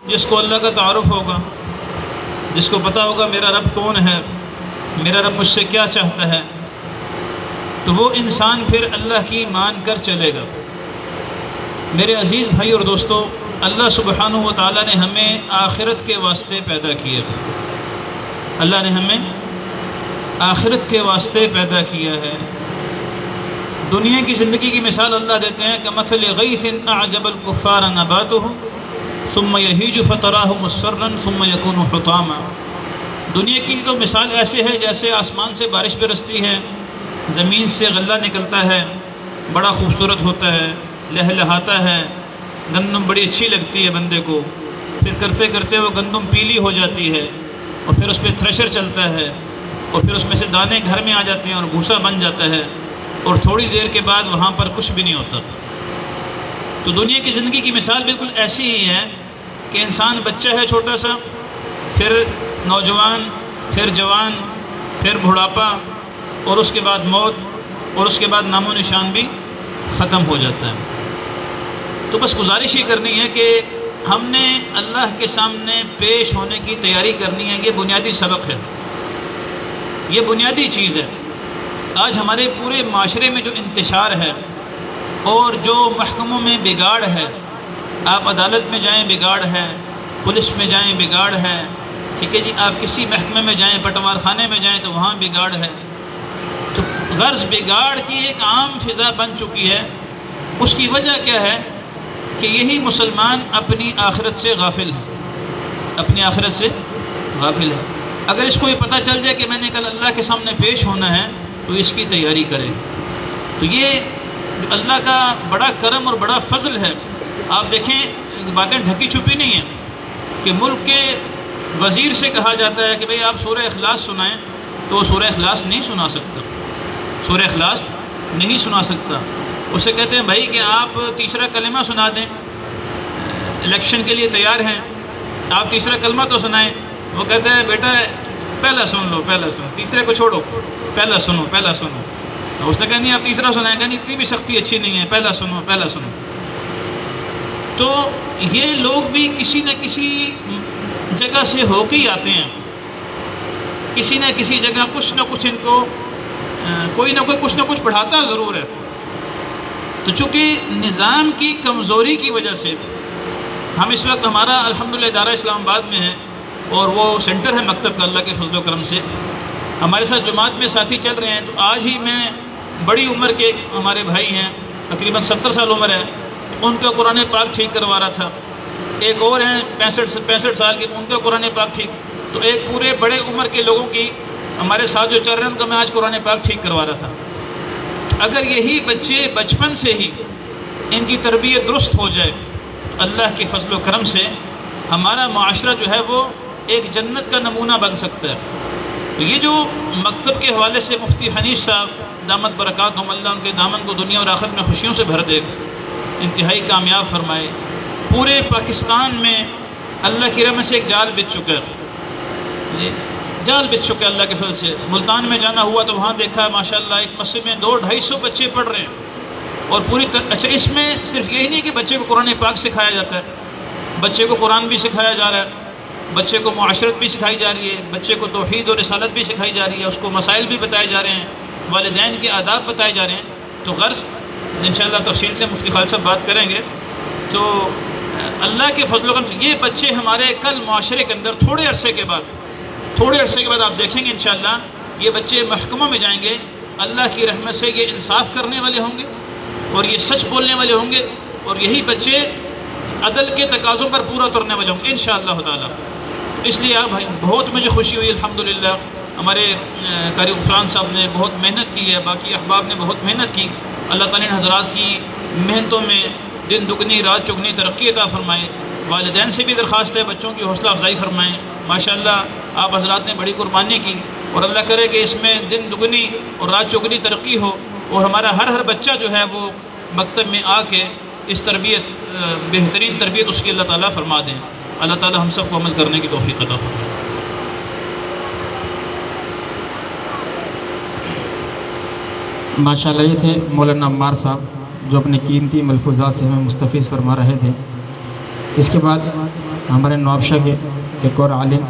جس کو اللہ کا تعارف ہوگا، جس کو پتہ ہوگا میرا رب کون ہے، میرا رب مجھ سے کیا چاہتا ہے، تو وہ انسان پھر اللہ کی مان کر چلے گا۔ میرے عزیز بھائی اور دوستو، اللہ سبحانہ و تعالیٰ نے ہمیں آخرت کے واسطے پیدا کیا۔ اللہ نے ہمیں آخرت کے واسطے پیدا کیا ہے۔ دنیا کی زندگی کی مثال اللہ دیتے ہیں کہ مثل غیث اعجب الکفار نباتہ ثم یہیج فتراہ مصفرا ثم یکون حطاما۔ دنیا کی تو مثال ایسے ہے جیسے آسمان سے بارش برستی ہے، زمین سے غلہ نکلتا ہے، بڑا خوبصورت ہوتا ہے، لہلہاتا ہے، گندم بڑی اچھی لگتی ہے بندے کو، پھر کرتے کرتے وہ گندم پیلی ہو جاتی ہے، اور پھر اس پہ تھریشر چلتا ہے، اور پھر اس میں سے دانے گھر میں آ جاتے ہیں اور بھوسا بن جاتا ہے، اور تھوڑی دیر کے بعد وہاں پر کچھ بھی نہیں ہوتا۔ تو دنیا کی زندگی کی مثال بالکل ایسی ہی ہے کہ انسان بچہ ہے چھوٹا سا، پھر نوجوان، پھر جوان، پھر بڑھاپا، اور اس کے بعد موت، اور اس کے بعد نام و نشان بھی ختم ہو جاتا ہے۔ تو بس گزارش یہ کرنی ہے کہ ہم نے اللہ کے سامنے پیش ہونے کی تیاری کرنی ہے۔ یہ بنیادی سبق ہے، یہ بنیادی چیز ہے۔ آج ہمارے پورے معاشرے میں جو انتشار ہے اور جو محکموں میں بگاڑ ہے، آپ عدالت میں جائیں بگاڑ ہے، پولیس میں جائیں بگاڑ ہے، ٹھیک ہے جی، آپ کسی محکمے میں جائیں، پٹوار خانے میں جائیں تو وہاں بگاڑ ہے۔ تو غرض بگاڑ کی ایک عام فضا بن چکی ہے۔ اس کی وجہ کیا ہے کہ یہی مسلمان اپنی آخرت سے غافل ہے، اپنی آخرت سے غافل ہے۔ اگر اس کو یہ پتہ چل جائے کہ میں نے کل اللہ کے سامنے پیش ہونا ہے تو اس کی تیاری کرے۔ تو یہ اللہ کا بڑا کرم اور بڑا فضل ہے۔ آپ دیکھیں، باتیں ڈھکی چھپی نہیں ہیں کہ ملک کے وزیر سے کہا جاتا ہے کہ بھئی آپ سورہ اخلاص سنائیں، تو وہ سورہ اخلاص نہیں سنا سکتا، سورہ اخلاص نہیں سنا سکتا۔ اسے کہتے ہیں بھائی کہ آپ تیسرا کلمہ سنا دیں، الیکشن کے لیے تیار ہیں، آپ تیسرا کلمہ تو سنائیں۔ وہ کہتے ہیں بیٹا پہلا سن لو، پہلا سنو، تیسرے کو چھوڑو، پہلا سنو، پہلا سنو۔ اس نے کہا نہیں آپ تیسرا سنائیں، کہا نہیں اتنی بھی سختی اچھی نہیں ہے، پہلا سنو، پہلا سنو۔ تو یہ لوگ بھی کسی نہ کسی جگہ سے ہو کے ہی آتے ہیں، کسی نہ کسی جگہ کچھ نہ کچھ ان کو کوئی نہ کوئی کچھ نہ کچھ پڑھاتا ضرور ہے۔ تو چونکہ نظام کی کمزوری کی وجہ سے ہم اس وقت، ہمارا الحمدللہ ادارہ اسلام آباد میں ہے اور وہ سینٹر ہے مکتب کا، اللہ کے فضل و کرم سے ہمارے ساتھ جماعت میں ساتھی چل رہے ہیں۔ تو آج ہی میں بڑی عمر کے ہمارے بھائی ہیں، تقریباً 70 سال عمر ہے، ان کا قرآن پاک ٹھیک کروا رہا تھا۔ ایک اور ہیں 65 سال کے، ان کا قرآن پاک ٹھیک۔ تو ایک پورے بڑے عمر کے لوگوں کی ہمارے ساتھ جو چل رہے ہیں ان کا میں آج قرآن پاک ٹھیک کروا رہا تھا۔ اگر یہی بچے بچپن سے ہی ان کی تربیت درست ہو جائے تو اللہ کے فضل و کرم سے ہمارا معاشرہ جو ہے وہ ایک جنت کا نمونہ بن سکتا ہے۔ تو یہ جو مکتب کے حوالے سے مفتی حنیف صاحب دامت برکاتہم، اللہ ان کے دامن کو دنیا اور آخرت میں خوشیوں سے بھر دے، انتہائی کامیاب فرمائے۔ پورے پاکستان میں اللہ کی رحمت سے ایک جال بچ چکا ہے، جال بچ چکا ہے اللہ کے فضل سے۔ ملتان میں جانا ہوا تو وہاں دیکھا ماشاءاللہ ایک مسجد میں 200-250 بچے پڑھ رہے ہیں، اور پوری اچھا اس میں صرف یہی نہیں کہ بچے کو قرآن پاک سکھایا جاتا ہے، بچے کو قرآن بھی سکھایا جا رہا ہے، بچے کو معاشرت بھی سکھائی جا رہی ہے، بچے کو توحید اور رسالت بھی سکھائی جا رہی ہے، اس کو مسائل بھی بتائے جا رہے ہیں، والدین کے آداب بتائے جا رہے ہیں۔ تو غرض انشاءاللہ تفصیل سے مفتی خالد صاحب بات کریں گے۔ تو اللہ کے فضل و کرم سے یہ بچے ہمارے کل معاشرے کے اندر تھوڑے عرصے کے بعد آپ دیکھیں گے انشاءاللہ یہ بچے محکموں میں جائیں گے، اللہ کی رحمت سے یہ انصاف کرنے والے ہوں گے اور یہ سچ بولنے والے ہوں گے، اور یہی بچے عدل کے تقاضوں پر پورا اترنے والے ہوں گے انشاءاللہ تعالیٰ۔ اس لیے بھائی بہت مجھے خوشی ہوئی الحمدللہ، ہمارے قاری غفران صاحب نے بہت محنت کی ہے، باقی احباب نے بہت محنت کی۔ اللہ تعالیٰ نے حضرات کی محنتوں میں دن دگنی رات چگنی ترقی عطا فرمائے۔ والدین سے بھی درخواست ہے بچوں کی حوصلہ افزائی فرمائیں۔ ماشاءاللہ آپ حضرات نے بڑی قربانی کی، اور اللہ کرے کہ اس میں دن دگنی اور رات چگنی ترقی ہو، اور ہمارا ہر بچہ جو ہے وہ مکتب میں آ کے اس تربیت بہترین تربیت اس کی اللہ تعالیٰ فرما دیں۔ اللہ تعالیٰ ہم سب کو عمل کرنے کی توفیق عطا فرمائے۔ ماشاءاللہ یہ تھے مولانا عمار صاحب جو اپنے قیمتی ملفوظات سے ہمیں مستفیض فرما رہے تھے۔ اس کے بعد ہمارے نوابشاہ کے ایک اور عالم